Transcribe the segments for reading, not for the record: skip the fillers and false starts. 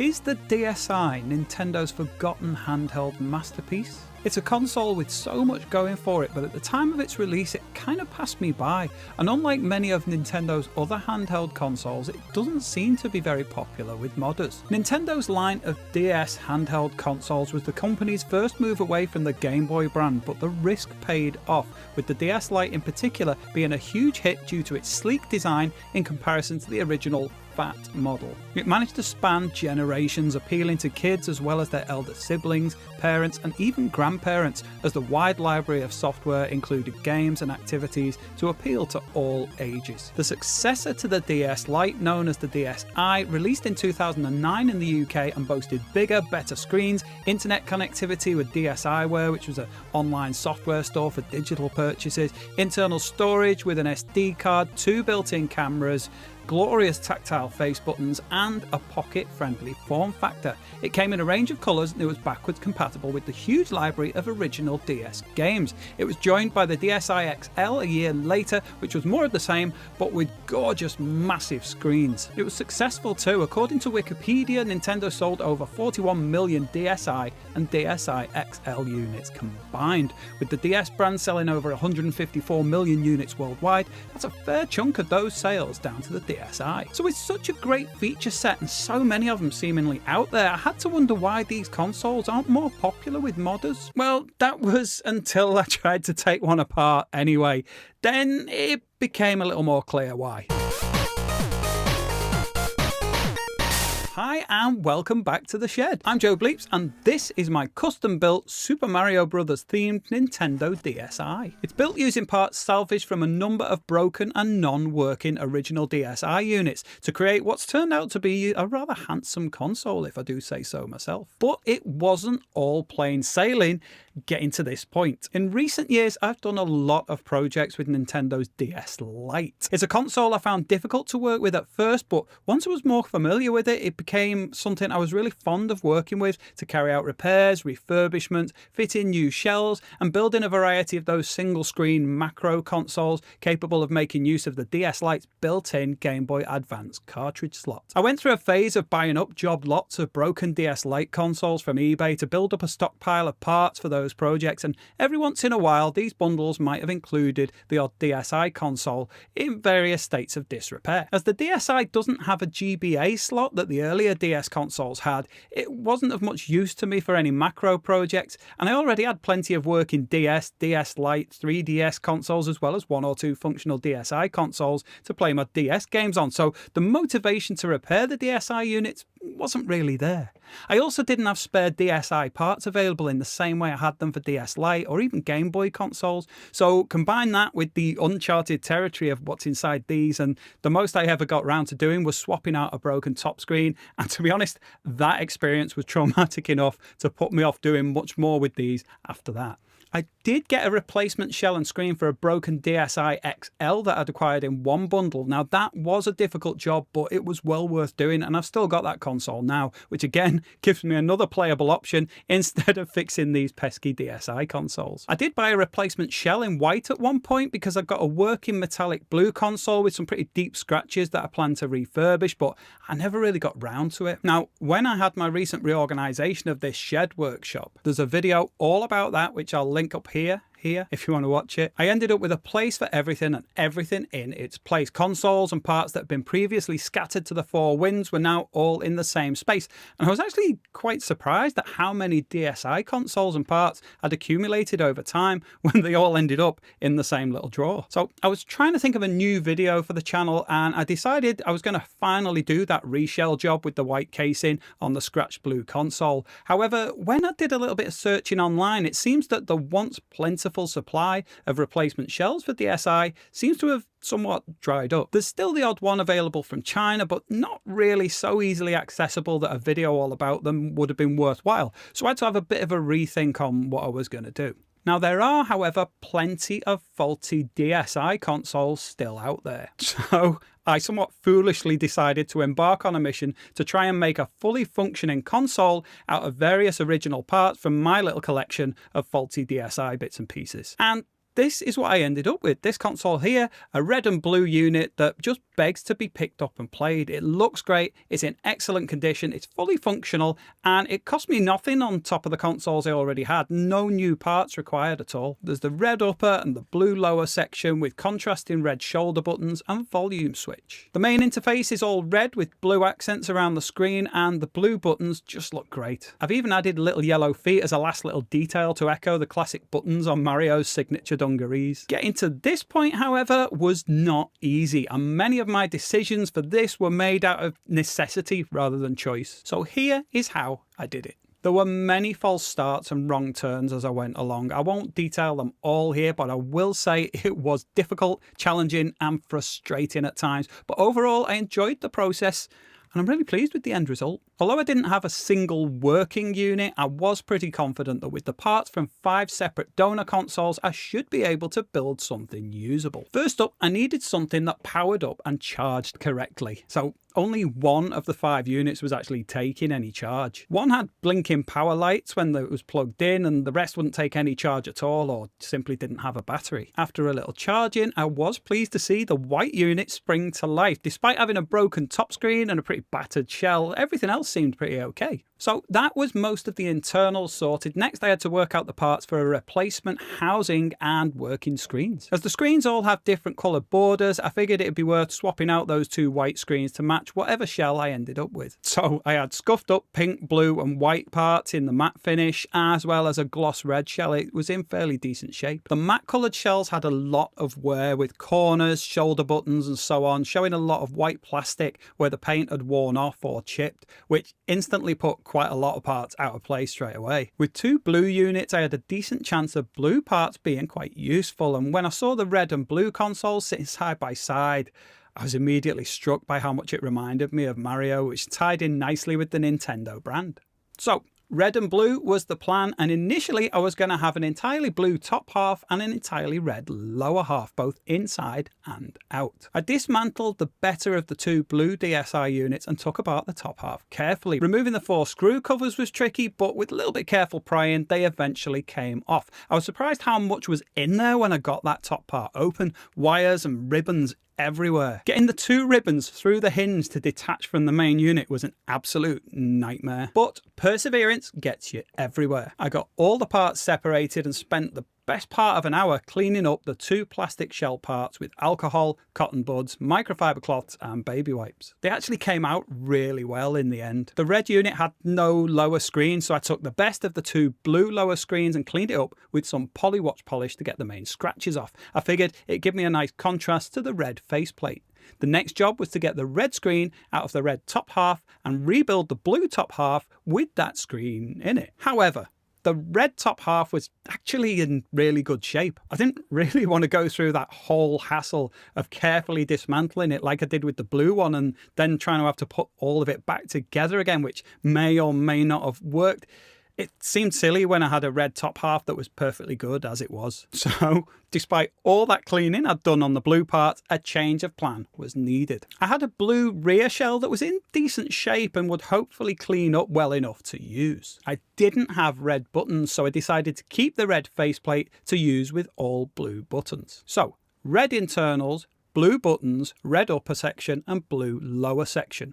Is the DSi Nintendo's forgotten handheld masterpiece? It's a console with so much going for it, but at the time of its release it kind of passed me by, and unlike many of Nintendo's other handheld consoles, it doesn't seem to be very popular with modders. Nintendo's line of DS handheld consoles was the company's first move away from the Game Boy brand, but the risk paid off, with the DS Lite in particular being a huge hit due to its sleek design in comparison to the original fat model. It managed to span generations, appealing to kids as well as their elder siblings, parents and even grandparents, as the wide library of software included games and activities to appeal to all ages. The successor to the DS Lite, known as the DSi, released in 2009 in the UK and boasted bigger, better screens, internet connectivity with DSiWare, which was an online software store for digital purchases, internal storage with an SD card, 2 built-in cameras, glorious tactile face buttons and a pocket-friendly form factor. It came in a range of colours and it was backwards compatible with the huge library of original DS games. It was joined by the DSi XL a year later, which was more of the same but with gorgeous massive screens. It was successful too. According to Wikipedia, Nintendo sold over 41 million DSi and DSi XL units combined, with the DS brand selling over 154 million units worldwide. That's a fair chunk of those sales down to the DSi. So with such a great feature set and so many of them seemingly out there, I had to wonder why these consoles aren't more popular with modders. Well, that was until I tried to take one apart anyway. Then it became a little more clear why. Hi and welcome back to the shed. I'm JOEBLEEPS and this is my custom built Super Mario Bros. Themed Nintendo DSi. It's built using parts salvaged from a number of broken and non-working original DSi units to create what's turned out to be a rather handsome console, if I do say so myself. But it wasn't all plain sailing getting to this point. In recent years, I've done a lot of projects with Nintendo's DS Lite. It's a console I found difficult to work with at first, but once I was more familiar with it, it became something I was really fond of working with to carry out repairs, refurbishment, fit in new shells, and building a variety of those single-screen macro consoles capable of making use of the DS Lite's built-in Game Boy Advance cartridge slot. I went through a phase of buying up job lots of broken DS Lite consoles from eBay to build up a stockpile of parts for those projects, and every once in a while these bundles might have included the odd DSi console in various states of disrepair. As the DSi doesn't have a GBA slot that the earlier DS consoles had, it wasn't of much use to me for any macro projects, and I already had plenty of working DS, DS Lite, 3DS consoles, as well as 1 or 2 functional DSi consoles to play my DS games on, so the motivation to repair the DSi units wasn't really there. I also didn't have spare DSi parts available in the same way I had them for DS Lite or even Game Boy consoles, so combine that with the uncharted territory of what's inside these, and the most I ever got round to doing was swapping out a broken top screen, and to be honest, that experience was traumatic enough to put me off doing much more with these after that. I did get a replacement shell and screen for a broken DSi XL that I'd acquired in one bundle. Now that was a difficult job, but it was well worth doing, and I've still got that console now, which again gives me another playable option instead of fixing these pesky DSi consoles. I did buy a replacement shell in white at one point because I've got a working metallic blue console with some pretty deep scratches that I plan to refurbish, but I never really got round to it. Now, when I had my recent reorganisation of this shed workshop, there's a video all about that which I'll link up here if you want to watch it. I ended up with a place for everything and everything in its place. Consoles and parts that had been previously scattered to the four winds were now all in the same space. And I was actually quite surprised at how many DSi consoles and parts had accumulated over time when they all ended up in the same little drawer. So I was trying to think of a new video for the channel, and I decided I was going to finally do that reshell job with the white casing on the scratched blue console. However, when I did a little bit of searching online, it seems that the once plentiful supply of replacement shells for DSi seems to have somewhat dried up. There's still the odd one available from China, but not really so easily accessible that a video all about them would have been worthwhile. So I had to have a bit of a rethink on what I was going to do. Now there are, however, plenty of faulty DSi consoles still out there. So I somewhat foolishly decided to embark on a mission to try and make a fully functioning console out of various original parts from my little collection of faulty DSi bits and pieces. And this is what I ended up with. This console here, a red and blue unit that just begs to be picked up and played. It looks great, it's in excellent condition, it's fully functional, and it cost me nothing on top of the consoles I already had. No new parts required at all. There's the red upper and the blue lower section with contrasting red shoulder buttons and volume switch. The main interface is all red with blue accents around the screen, and the blue buttons just look great. I've even added little yellow feet as a last little detail to echo the classic buttons on Mario's signature dungarees. Getting to this point, however, was not easy, and many of my decisions for this were made out of necessity rather than choice. So here is how I did it. There were many false starts and wrong turns as I went along. I won't detail them all here, but I will say it was difficult, challenging, and frustrating at times. But overall, I enjoyed the process, and I'm really pleased with the end result. Although I didn't have a single working unit, I was pretty confident that with the parts from 5 separate donor consoles, I should be able to build something usable. First up, I needed something that powered up and charged correctly. So only one of the 5 units was actually taking any charge. One had blinking power lights when it was plugged in, and the rest wouldn't take any charge at all or simply didn't have a battery. After a little charging, I was pleased to see the white unit spring to life. Despite having a broken top screen and a pretty battered shell, everything else seemed pretty okay. So that was most of the internals sorted. Next, I had to work out the parts for a replacement housing and working screens. As the screens all have different coloured borders, I figured it'd be worth swapping out those 2 white screens to match whatever shell I ended up with. So I had scuffed up pink, blue and white parts in the matte finish, as well as a gloss red shell. It was in fairly decent shape. The matte coloured shells had a lot of wear with corners, shoulder buttons and so on, showing a lot of white plastic where the paint had worn off or chipped, which instantly put quite a lot of parts out of place straight away. With 2 blue units, I had a decent chance of blue parts being quite useful, and when I saw the red and blue consoles sitting side by side, I was immediately struck by how much it reminded me of Mario, which tied in nicely with the Nintendo brand. So red and blue was the plan, and initially I was going to have an entirely blue top half and an entirely red lower half, both inside and out. I dismantled the better of the 2 blue DSi units and took apart the top half carefully. Removing the 4 screw covers was tricky, but with a little bit careful prying, they eventually came off. I was surprised how much was in there when I got that top part open. Wires and ribbons everywhere. Getting the 2 ribbons through the hinge to detach from the main unit was an absolute nightmare. But perseverance gets you everywhere. I got all the parts separated and spent the best part of an hour cleaning up the 2 plastic shell parts with alcohol, cotton buds, microfiber cloths and baby wipes. They actually came out really well in the end. The red unit had no lower screen, so I took the best of the 2 blue lower screens and cleaned it up with some polywatch polish to get the main scratches off. I figured it'd give me a nice contrast to the red faceplate. The next job was to get the red screen out of the red top half and rebuild the blue top half with that screen in it. However, the red top half was actually in really good shape. I didn't really want to go through that whole hassle of carefully dismantling it like I did with the blue one and then trying to have to put all of it back together again, which may or may not have worked. It seemed silly when I had a red top half that was perfectly good as it was. So, despite all that cleaning I'd done on the blue parts, a change of plan was needed. I had a blue rear shell that was in decent shape and would hopefully clean up well enough to use. I didn't have red buttons, so I decided to keep the red faceplate to use with all blue buttons. So, red internals, blue buttons, red upper section and blue lower section.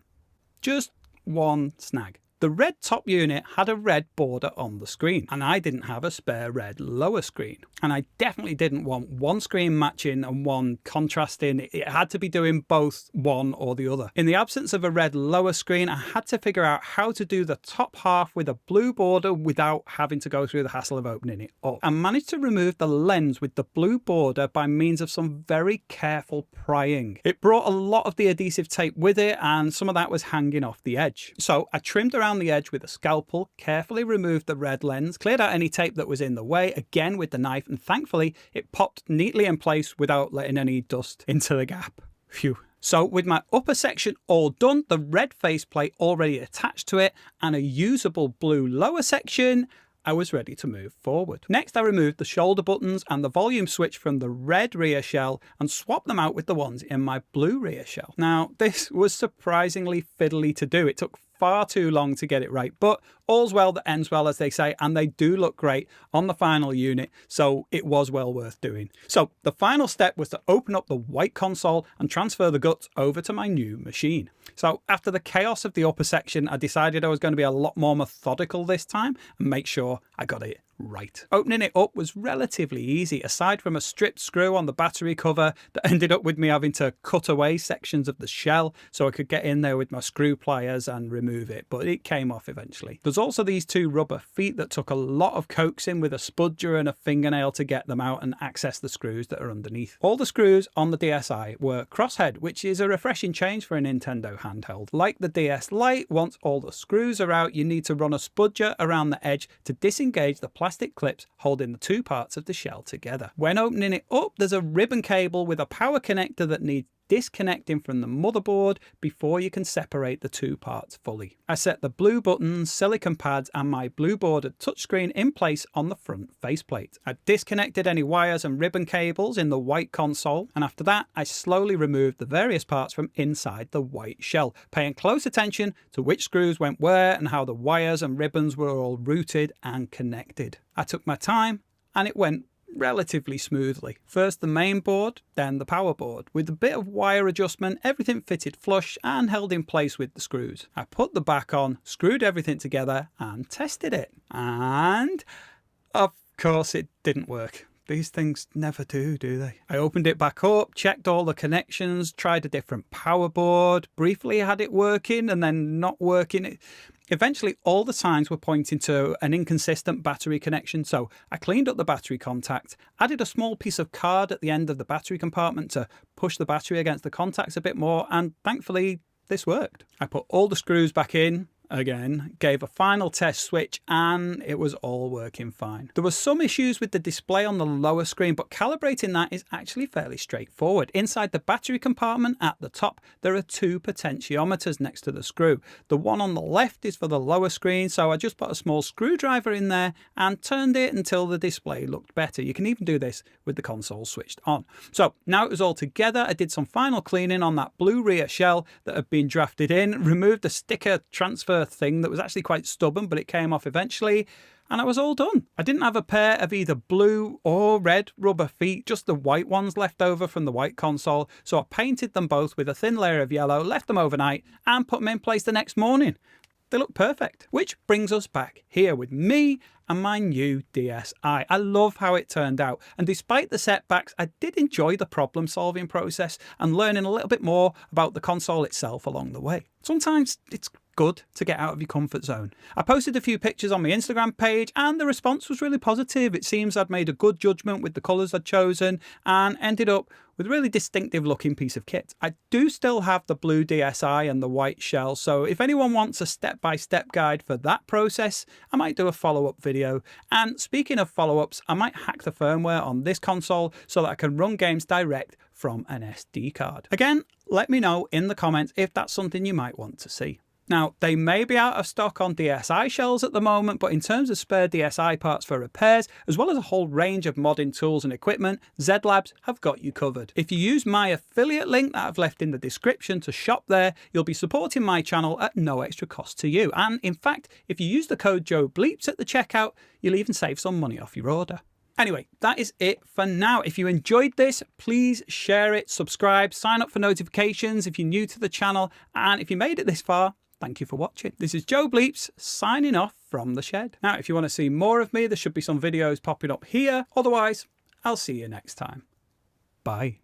Just one snag. The red top unit had a red border on the screen, and I didn't have a spare red lower screen. And I definitely didn't want one screen matching and one contrasting. It had to be doing both one or the other. In the absence of a red lower screen, I had to figure out how to do the top half with a blue border without having to go through the hassle of opening it up. I managed to remove the lens with the blue border by means of some very careful prying. It brought a lot of the adhesive tape with it, and some of that was hanging off the edge. So I trimmed around the edge with a scalpel, carefully removed the red lens, cleared out any tape that was in the way, again with the knife, and thankfully it popped neatly in place without letting any dust into the gap. Phew. So with my upper section all done, the red faceplate already attached to it, and a usable blue lower section, I was ready to move forward. Next, I removed the shoulder buttons and the volume switch from the red rear shell and swapped them out with the ones in my blue rear shell. Now, this was surprisingly fiddly to do. It took far too long to get it right, but all's well that ends well, as they say, and they do look great on the final unit, so it was well worth doing. So the final step was to open up the white console and transfer the guts over to my new machine. So after the chaos of the upper section, I decided I was going to be a lot more methodical this time and make sure I got it right. Opening it up was relatively easy, aside from a stripped screw on the battery cover that ended up with me having to cut away sections of the shell so I could get in there with my screw pliers and remove it, but it came off eventually. There's also these two rubber feet that took a lot of coaxing with a spudger and a fingernail to get them out and access the screws that are underneath. All the screws on the DSi were crosshead, which is a refreshing change for a Nintendo handheld. Like the DS Lite, once all the screws are out, you need to run a spudger around the edge to disengage the plastic clips holding the two parts of the shell together. When opening it up, there's a ribbon cable with a power connector that needs disconnecting from the motherboard before you can separate the two parts fully. I set the blue buttons, silicon pads and my blue bordered touchscreen in place on the front faceplate. I disconnected any wires and ribbon cables in the white console, and after that I slowly removed the various parts from inside the white shell, paying close attention to which screws went where and how the wires and ribbons were all routed and connected. I took my time and it went relatively smoothly. First the main board, then the power board. With a bit of wire adjustment, everything fitted flush and held in place with the screws. I put the back on, screwed everything together and tested it. And of course it didn't work. These things never do they? I opened it back up, checked all the connections, tried a different power board, briefly had it working and then not working. Eventually, all the signs were pointing to an inconsistent battery connection, so I cleaned up the battery contact, added a small piece of card at the end of the battery compartment to push the battery against the contacts a bit more, and thankfully this worked. I put all the screws back in, again, gave a final test switch, and it was all working fine. There were some issues with the display on the lower screen, but calibrating that is actually fairly straightforward. Inside the battery compartment at the top, there are two potentiometers next to the screw. The one on the left is for the lower screen, so I just put a small screwdriver in there and turned it until the display looked better. You can even do this with the console switched on. So now it was all together, I did some final cleaning on that blue rear shell that had been drafted in, removed the sticker transfer thing that was actually quite stubborn, but it came off eventually, and I was all done. I didn't have a pair of either blue or red rubber feet, just the white ones left over from the white console, so I painted them both with a thin layer of yellow, left them overnight, and put them in place the next morning. They look perfect. Which brings us back here with me and my new DSi. I love how it turned out, and despite the setbacks, I did enjoy the problem solving process and learning a little bit more about the console itself along the way. Sometimes it's good to get out of your comfort zone. I posted a few pictures on my Instagram page and the response was really positive. It seems I'd made a good judgment with the colours I'd chosen and ended up with a really distinctive looking piece of kit. I do still have the blue DSi and the white shell, so if anyone wants a step-by-step guide for that process, I might do a follow-up video. And speaking of follow-ups, I might hack the firmware on this console so that I can run games direct from an SD card. Again, let me know in the comments if that's something you might want to see. Now, they may be out of stock on DSi shells at the moment, but in terms of spare DSi parts for repairs, as well as a whole range of modding tools and equipment, ZedLabz have got you covered. If you use my affiliate link that I've left in the description to shop there, you'll be supporting my channel at no extra cost to you. And in fact, if you use the code JOEBLEEPS at the checkout, you'll even save some money off your order. Anyway, that is it for now. If you enjoyed this, please share it, subscribe, sign up for notifications if you're new to the channel, and if you made it this far, thank you for watching. This is JOEBLEEPS signing off from the shed. Now, if you want to see more of me, there should be some videos popping up here. Otherwise, I'll see you next time. Bye.